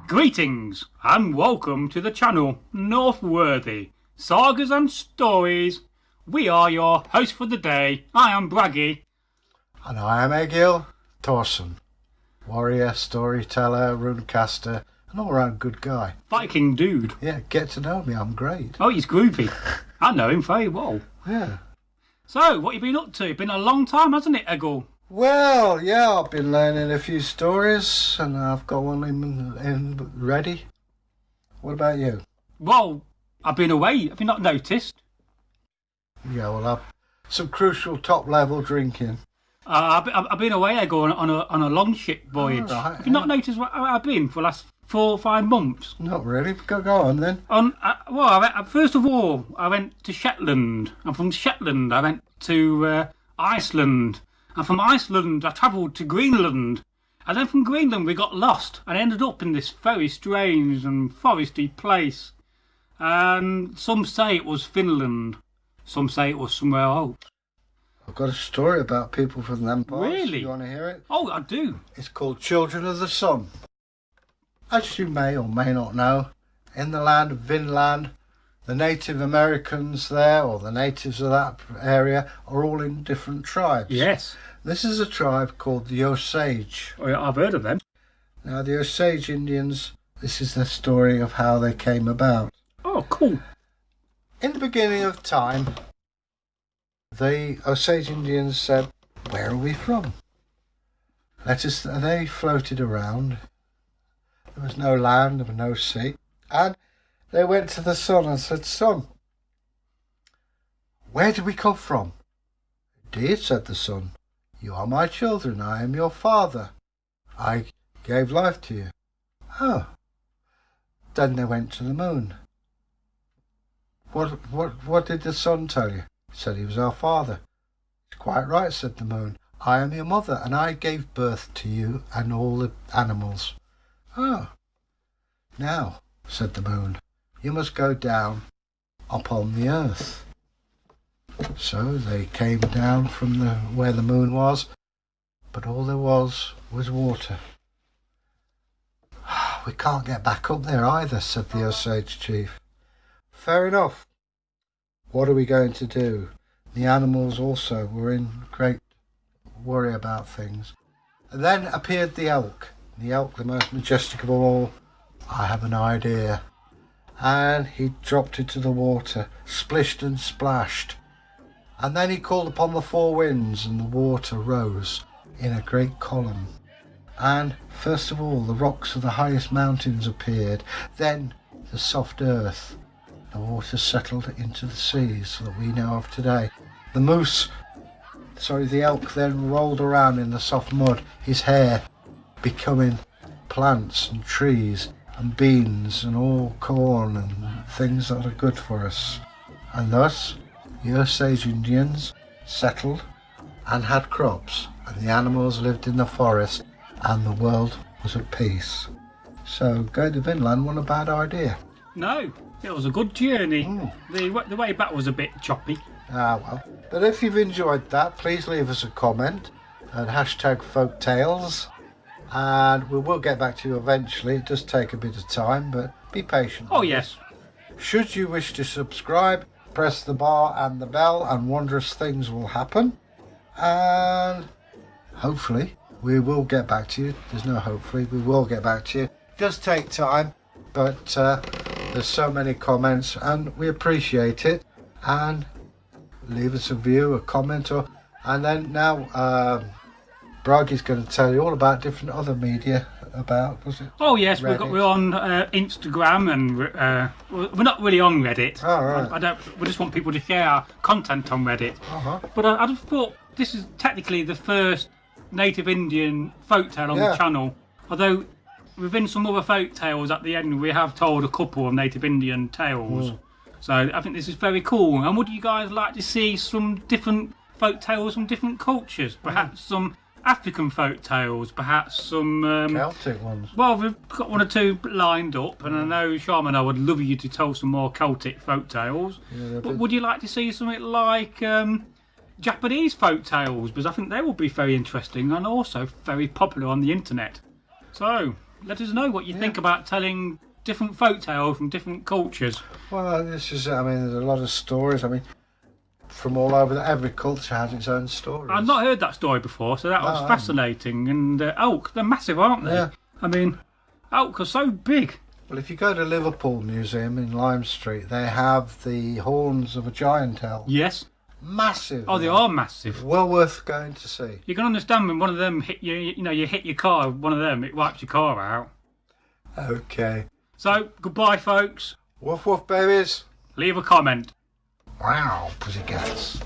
Greetings and welcome to the channel Northworthy Sagas and Stories. We are your hosts for the day. I am Braggy. And I am Egil Thorson, warrior, storyteller, runecaster, an all-round good guy. Viking dude. Yeah, get to know me, I'm great. Oh, he's groovy. I know him very well. Yeah. So, what you been up to? Been a long time, hasn't it, Egil? Well, yeah, I've been learning a few stories and I've got one in ready. What about you? Well, I've been away. Have you not noticed? Yeah, well, I've some crucial top-level drinking. I've been away, Egil, on a long ship voyage. Right, Have you not noticed where I've been for the last 4 or 5 months? Not really. Go on then. First of all, I went to Shetland, and from Shetland I went to Iceland, and from Iceland I travelled to Greenland, and then from Greenland we got lost and ended up in this very strange and foresty place. And some say it was Finland, some say it was somewhere else. I've got a story about people from them parts. Really? You want to hear it? Oh, I do. It's called Children of the Sun. As you may or may not know, in the land of Vinland, the Native Americans there, or the natives of that area, are all in different tribes. Yes. This is a tribe called the Osage. Oh, yeah, I've heard of them. Now, the Osage Indians, this is the story of how they came about. Oh, cool. In the beginning of time, the Osage Indians said, "Where are we from?" They floated around. There was no land, there was no sea. And they went to the sun and said, "Sun, where did we come from?" "Indeed," said the sun, "you are my children. I am your father. I gave life to you." "Oh." Then they went to the moon. What did the sun tell you?" He said, "He was our father." "It's quite right," said the moon. "I am your mother, and I gave birth to you and all the animals." "Oh." "Now," said the moon, "you must go down upon the earth." So they came down from where the moon was, but all there was water. "We can't get back up there either," said the Osage chief. "Fair enough. What are we going to do?" The animals also were in great worry about things. And then appeared the elk. The elk, the most majestic of all. "I have an idea." And he dropped into the water, splished and splashed. And then he called upon the 4 winds, and the water rose in a great column. And first of all, the rocks of the highest mountains appeared. Then the soft earth. The water settled into the seas that we know of today. The elk then rolled around in the soft mud, his hair becoming plants and trees and beans and all corn and things that are good for us. And thus, the Osage Indians settled and had crops, and the animals lived in the forest, and the world was at peace. So going to Vinland wasn't a bad idea. No, it was a good journey. The way back was a bit choppy. Well. But if you've enjoyed that, please leave us a comment and hashtag Folktales. And we will get back to you eventually. It does take a bit of time, but be patient. Oh, yes. Should you wish to subscribe, press the bar and the bell and wondrous things will happen. And hopefully we will get back to you. There's no hopefully, we will get back to you. It does take time, but there's so many comments and we appreciate it. And leave us a view, a comment, and then now Braggy's going to tell you all about different other media about, was it? Oh yes, Reddit? we're on Instagram, and we're not really on Reddit. Oh, right. We just want people to share our content on Reddit. Uh-huh. But I just thought this is technically the first native Indian folktale on the channel. Although within some other folktales at the end, we have told a couple of native Indian tales. So I think this is very cool. And would you guys like to see some different folk tales from different cultures? Perhaps some African folk tales, perhaps some Celtic ones. Well, we've got 1 or 2 lined up, and I know Sharman, I would love you to tell some more Celtic folk tales. Yeah, but would you like to see something like Japanese folk tales? Because I think they will be very interesting and also very popular on the internet. So let us know what you think about telling different folk tales from different cultures. Well, this is, I mean, there's a lot of stories. I mean, from all over, every culture has its own story. I've not heard that story before, so that was fascinating. And elk, they're massive, aren't they? Yeah. I mean, elk are so big. Well, if you go to Liverpool Museum in Lime Street, they have the horns of a giant elk. Yes. Massive. Oh, they are massive. Well worth going to see. You can understand when one of them hit you, you hit your car with one of them, it wipes your car out. Okay. So, goodbye, folks. Woof woof, babies. Leave a comment. Wow, pussycats.